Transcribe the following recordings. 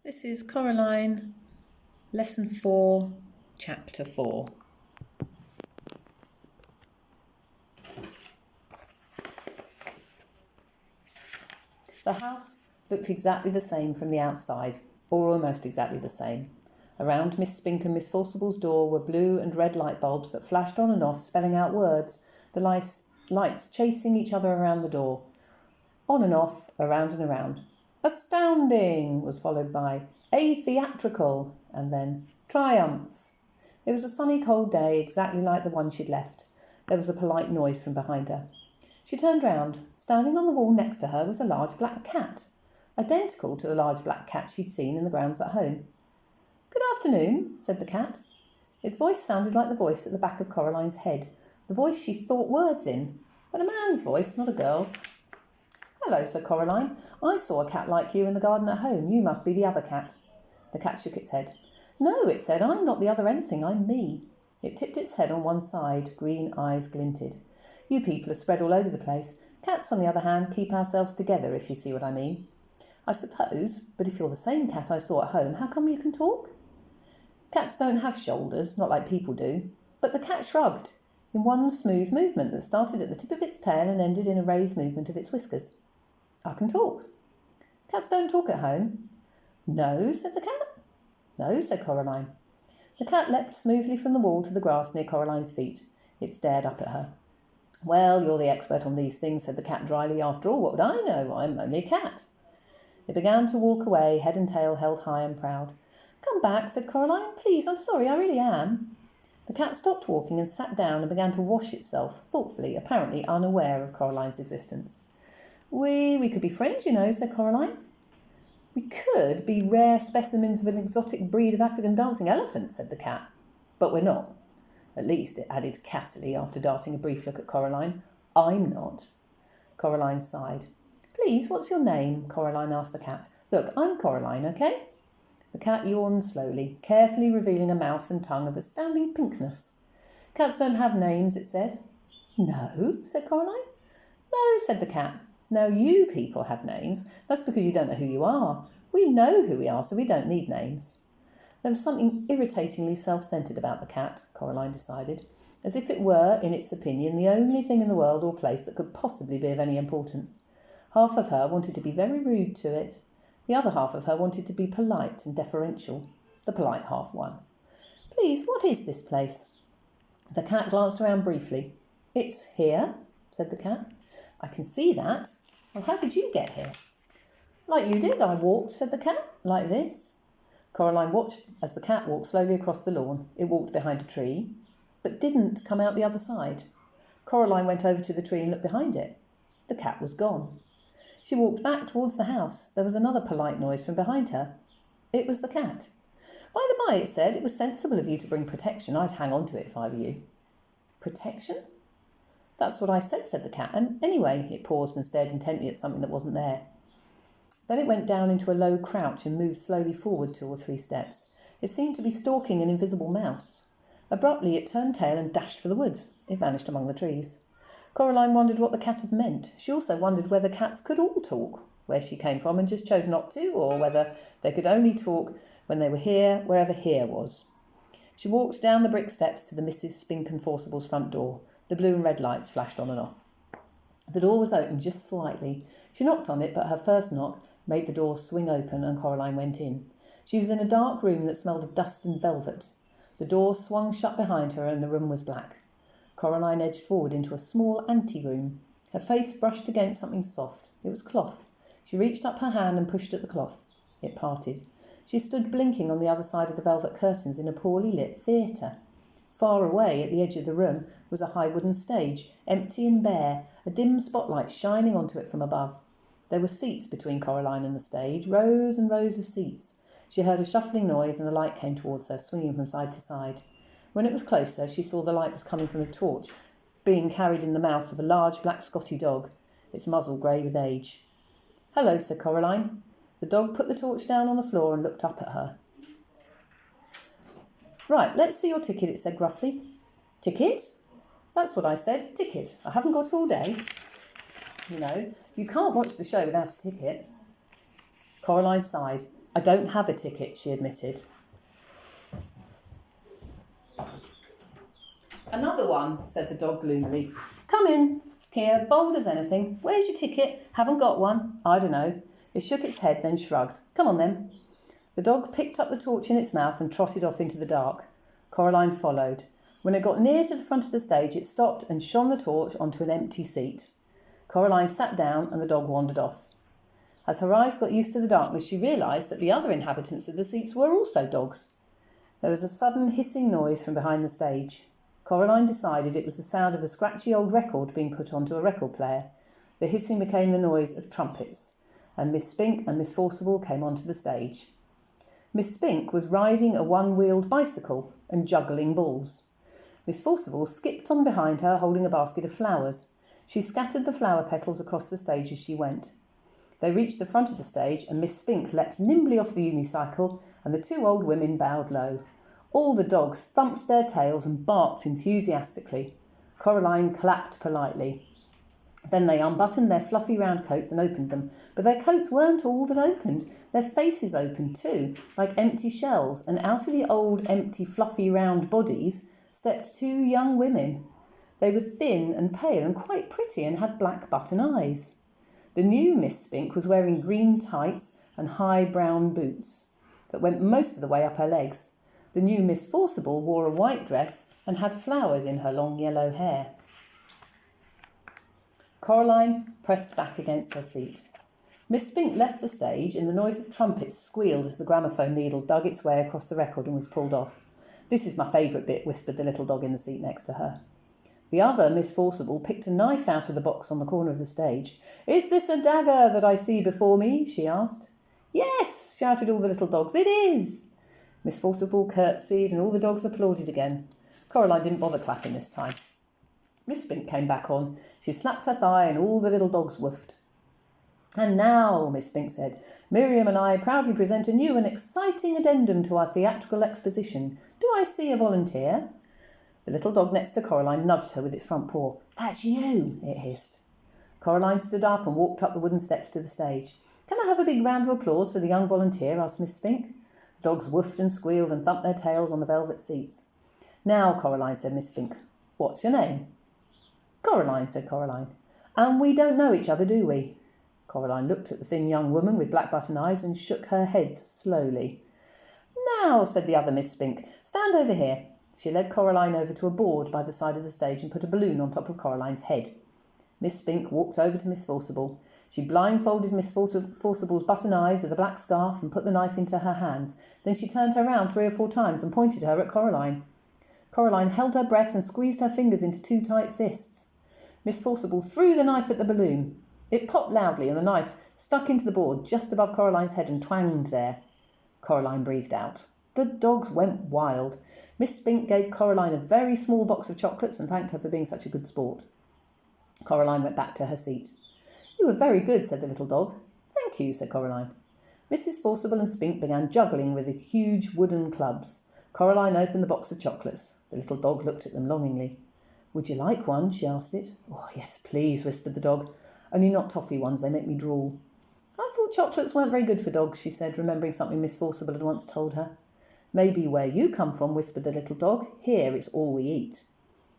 This is Coraline, Lesson 4, Chapter 4. The house looked exactly the same from the outside, or almost exactly the same. Around Miss Spink and Miss Forcible's door were blue and red light bulbs that flashed on and off, spelling out words, the lights chasing each other around the door. On and off, around and around. Astounding was followed by a theatrical, and then triumph. It was a sunny, cold day, exactly like the one she'd left. There was a polite noise from behind her. She turned round. Standing on the wall next to her was a large black cat, identical to the large black cat she'd seen in the grounds at home. "Good afternoon," said the cat. Its voice sounded like the voice at the back of Coraline's head, the voice she thought words in, but a man's voice, not a girl's. "Hello," said Coraline. "I saw a cat like you in the garden at home. You must be the other cat." The cat shook its head. "No," it said, "I'm not the other anything. I'm me." It tipped its head on one side. Green eyes glinted. "You people are spread all over the place. Cats, on the other hand, keep ourselves together, if you see what I mean." "I suppose, but if you're the same cat I saw at home, how come you can talk?" "Cats don't have shoulders, not like people do." But the cat shrugged in one smooth movement that started at the tip of its tail and ended in a raised movement of its whiskers. "I can talk." "Cats don't talk at home." "No," said the cat. "No," said Coraline. The cat leapt smoothly from the wall to the grass near Coraline's feet. It stared up at her. "Well, you're the expert on these things," said the cat dryly. "After all, what would I know? I'm only a cat." It began to walk away, head and tail held high and proud. "Come back," said Coraline. "Please, I'm sorry, I really am." The cat stopped walking and sat down and began to wash itself, thoughtfully, apparently unaware of Coraline's existence. We could be friends, you know," said Coraline. "We could be rare specimens of an exotic breed of African dancing elephants," said the cat. "But we're not. At least," it added cattily after darting a brief look at Coraline, "I'm not." Coraline sighed. "Please, what's your name?" Coraline asked the cat. "Look, I'm Coraline, okay?" The cat yawned slowly, carefully revealing a mouth and tongue of astounding pinkness. "Cats don't have names," it said. "No," said Coraline. "No," said the cat. "Now you people have names. That's because you don't know who you are. We know who we are, so we don't need names." There was something irritatingly self-centred about the cat, Coraline decided, as if it were, in its opinion, the only thing in the world or place that could possibly be of any importance. Half of her wanted to be very rude to it. The other half of her wanted to be polite and deferential. The polite half won. "Please, what is this place?" The cat glanced around briefly. "It's here," said the cat. "I can see that. Well, how did you get here?" "Like you did, I walked," said the cat. "Like this." Coraline watched as the cat walked slowly across the lawn. It walked behind a tree, but didn't come out the other side. Coraline went over to the tree and looked behind it. The cat was gone. She walked back towards the house. There was another polite noise from behind her. It was the cat. "By the by," it said, "it was sensible of you to bring protection. I'd hang on to it if I were you." "Protection?" "That's what I said the cat. And anyway," it paused and stared intently at something that wasn't there. Then it went down into a low crouch and moved slowly forward 2 or 3 steps. It seemed to be stalking an invisible mouse. Abruptly it turned tail and dashed for the woods. It vanished among the trees. Coraline wondered what the cat had meant. She also wondered whether cats could all talk, where she came from, and just chose not to, or whether they could only talk when they were here, wherever here was. She walked down the brick steps to the Mrs. Spink and Forcible's front door. The blue and red lights flashed on and off. The door was open just slightly. She knocked on it, but her first knock made the door swing open and Coraline went in. She was in a dark room that smelled of dust and velvet. The door swung shut behind her and the room was black. Coraline edged forward into a small anteroom. Her face brushed against something soft. It was cloth. She reached up her hand and pushed at the cloth. It parted. She stood blinking on the other side of the velvet curtains in a poorly lit theatre. Far away, at the edge of the room, was a high wooden stage, empty and bare, a dim spotlight shining onto it from above. There were seats between Coraline and the stage, rows and rows of seats. She heard a shuffling noise and a light came towards her, swinging from side to side. When it was closer, she saw the light was coming from a torch, being carried in the mouth of a large black Scotty dog, its muzzle grey with age. "Hello," said Coraline. The dog put the torch down on the floor and looked up at her. "Right, let's see your ticket," it said gruffly. "Ticket?" "That's what I said, ticket. I haven't got all day." You know, you can't watch the show without a ticket. Coraline sighed. I don't have a ticket, she admitted. Another one, said the dog gloomily. Come in. Here, bold as anything. Where's your ticket? Haven't got one. I don't know. It shook its head, then shrugged. Come on then. The dog picked up the torch in its mouth and trotted off into the dark. Coraline followed. When it got near to the front of the stage, it stopped and shone the torch onto an empty seat. Coraline sat down and the dog wandered off. As her eyes got used to the darkness, she realised that the other inhabitants of the seats were also dogs. There was a sudden hissing noise from behind the stage. Coraline decided it was the sound of a scratchy old record being put onto a record player. The hissing became the noise of trumpets, and Miss Spink and Miss Forcible came onto the stage. Miss Spink was riding a one-wheeled bicycle and juggling balls. Miss Forcible skipped on behind her, holding a basket of flowers. She scattered the flower petals across the stage as she went. They reached the front of the stage, and Miss Spink leapt nimbly off the unicycle, and the two old women bowed low. All the dogs thumped their tails and barked enthusiastically. Coraline clapped politely. Then they unbuttoned their fluffy round coats and opened them, but their coats weren't all that opened. Their faces opened too, like empty shells, and out of the old, empty, fluffy round bodies stepped two young women. They were thin and pale and quite pretty and had black button eyes. The new Miss Spink was wearing green tights and high brown boots that went most of the way up her legs. The new Miss Forcible wore a white dress and had flowers in her long yellow hair. Coraline pressed back against her seat. Miss Spink left the stage, and the noise of trumpets squealed as the gramophone needle dug its way across the record and was pulled off. This is my favourite bit, whispered the little dog in the seat next to her. The other Miss Forcible picked a knife out of the box on the corner of the stage. Is this a dagger that I see before me? She asked. Yes, shouted all the little dogs. It is. Miss Forcible curtsied and all the dogs applauded again. Coraline didn't bother clapping this time. Miss Spink came back on. She slapped her thigh and all the little dogs woofed. And now, Miss Spink said, Miriam and I proudly present a new and exciting addendum to our theatrical exposition. Do I see a volunteer? The little dog next to Coraline nudged her with its front paw. That's you, it hissed. Coraline stood up and walked up the wooden steps to the stage. Can I have a big round of applause for the young volunteer? Asked Miss Spink. The dogs woofed and squealed and thumped their tails on the velvet seats. Now, Coraline, said Miss Spink, what's your name? Coraline, said Coraline. And we don't know each other, do we? Coraline looked at the thin young woman with black button eyes and shook her head slowly. Now, said the other Miss Spink, stand over here. She led Coraline over to a board by the side of the stage and put a balloon on top of Coraline's head. Miss Spink walked over to Miss Forcible. She blindfolded Miss Forcible's button eyes with a black scarf and put the knife into her hands. Then she turned her round 3 or 4 times and pointed her at Coraline. Coraline held her breath and squeezed her fingers into 2 tight fists. Miss Forcible threw the knife at the balloon. It popped loudly and the knife stuck into the board just above Coraline's head and twanged there. Coraline breathed out. The dogs went wild. Miss Spink gave Coraline a very small box of chocolates and thanked her for being such a good sport. Coraline went back to her seat. You were very good, said the little dog. Thank you, said Coraline. Mrs. Forcible and Spink began juggling with the huge wooden clubs. Coraline opened the box of chocolates. The little dog looked at them longingly. Would you like one? She asked it. Oh, yes, please, whispered the dog. Only not toffee ones, they make me drool. I thought chocolates weren't very good for dogs, she said, remembering something Miss Forcible had once told her. Maybe where you come from, whispered the little dog. Here it's all we eat.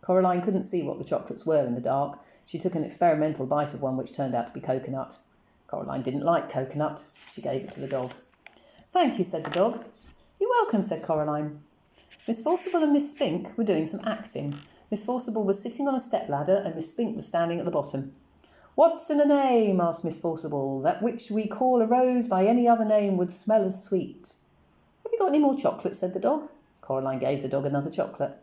Coraline couldn't see what the chocolates were in the dark. She took an experimental bite of one which turned out to be coconut. Coraline didn't like coconut. She gave it to the dog. Thank you, said the dog. You're welcome, said Coraline. Miss Forcible and Miss Spink were doing some acting. Miss Forcible was sitting on a stepladder and Miss Spink was standing at the bottom. What's in a name? Asked Miss Forcible. That which we call a rose by any other name would smell as sweet. Have you got any more chocolates? Said the dog. Coraline gave the dog another chocolate.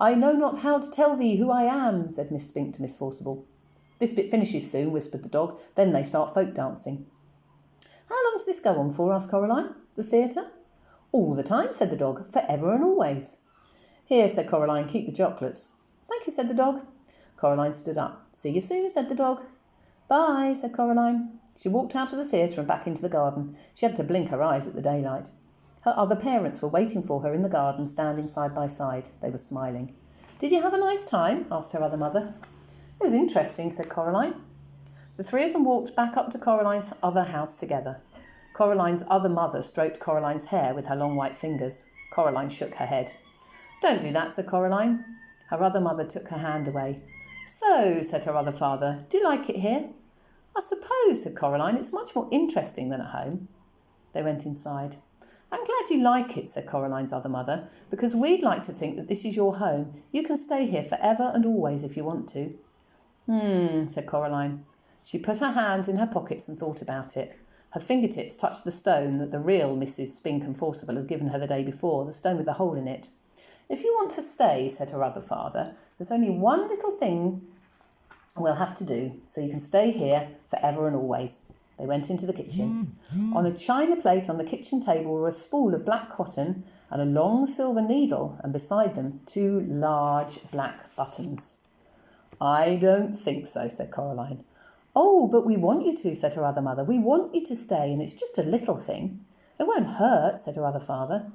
I know not how to tell thee who I am, said Miss Spink to Miss Forcible. This bit finishes soon, whispered the dog. Then they start folk dancing. How long does this go on for? Asked Coraline. The theatre? All the time, said the dog. Forever and always. Here, said Coraline, keep the chocolates. Thank you, said the dog. Coraline stood up. See you soon, said the dog. Bye, said Coraline. She walked out of the theatre and back into the garden. She had to blink her eyes at the daylight. Her other parents were waiting for her in the garden, standing side by side. They were smiling. Did you have a nice time? Asked her other mother. It was interesting, said Coraline. The 3 of them walked back up to Coraline's other house together. Coraline's other mother stroked Coraline's hair with her long white fingers. Coraline shook her head. "Don't do that," said Coraline. Her other mother took her hand away. "So," said her other father, "do you like it here?" "I suppose," said Coraline, "it's much more interesting than at home." They went inside. "I'm glad you like it," said Coraline's other mother, "because we'd like to think that this is your home. You can stay here forever and always if you want to." Said Coraline. She put her hands in her pockets and thought about it. Her fingertips touched the stone that the real Mrs. Spink and Forcible had given her the day before, the stone with the hole in it. "If you want to stay," said her other father, "there's only one little thing we'll have to do, so you can stay here forever and always." They went into the kitchen. On a china plate on the kitchen table were a spool of black cotton and a long silver needle, and beside them 2 large black buttons. "I don't think so," said Coraline. "Oh, but we want you to," said her other mother. "We want you to stay, and it's just a little thing." "It won't hurt," said her other father.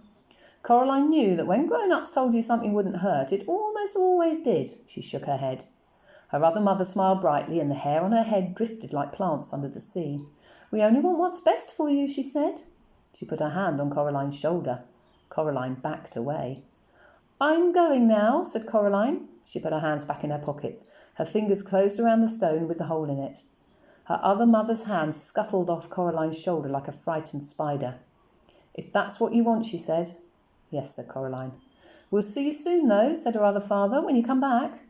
Coraline knew that when grown-ups told you something wouldn't hurt, it almost always did. She shook her head. Her other mother smiled brightly, and the hair on her head drifted like plants under the sea. "We only want what's best for you," she said. She put her hand on Coraline's shoulder. Coraline backed away. "I'm going now," said Coraline. She put her hands back in her pockets. Her fingers closed around the stone with the hole in it. Her other mother's hand scuttled off Coraline's shoulder like a frightened spider. "If that's what you want," she said. "Yes," said Coraline. "We'll see you soon, though," said her other father, "when you come back."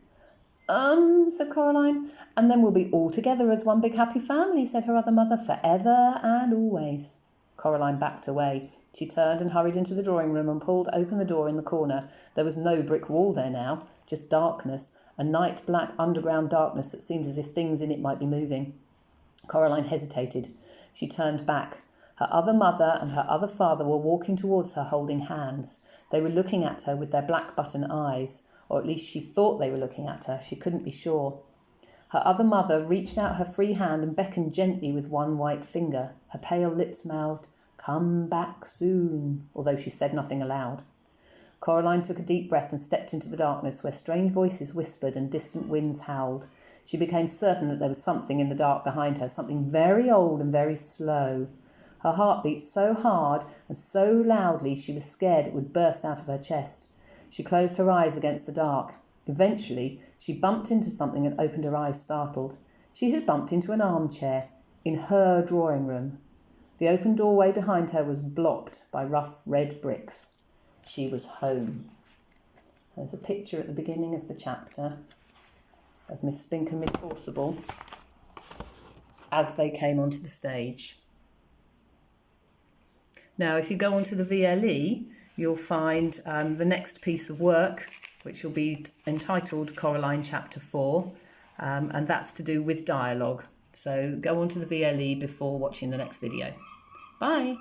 Said Coraline. "And then we'll be all together as one big happy family," said her other mother, "forever and always." Coraline backed away. She turned and hurried into the drawing room and pulled open the door in the corner. There was no brick wall there now, just darkness, a night-black underground darkness that seemed as if things in it might be moving. Coraline hesitated. She turned back. Her other mother and her other father were walking towards her holding hands. They were looking at her with their black button eyes, or at least she thought they were looking at her. She couldn't be sure. Her other mother reached out her free hand and beckoned gently with one white finger. Her pale lips mouthed, "Come back soon," although she said nothing aloud. Coraline took a deep breath and stepped into the darkness where strange voices whispered and distant winds howled. She became certain that there was something in the dark behind her, something very old and very slow. Her heart beat so hard and so loudly she was scared it would burst out of her chest. She closed her eyes against the dark. Eventually, she bumped into something and opened her eyes startled. She had bumped into an armchair in her drawing room. The open doorway behind her was blocked by rough red bricks. She was home. There's a picture at the beginning of the chapter of Miss Spink and Miss Forcible as they came onto the stage. Now, if you go onto the VLE, you'll find the next piece of work, which will be entitled Coraline Chapter 4, and that's to do with dialogue. So go onto the VLE before watching the next video. Bye!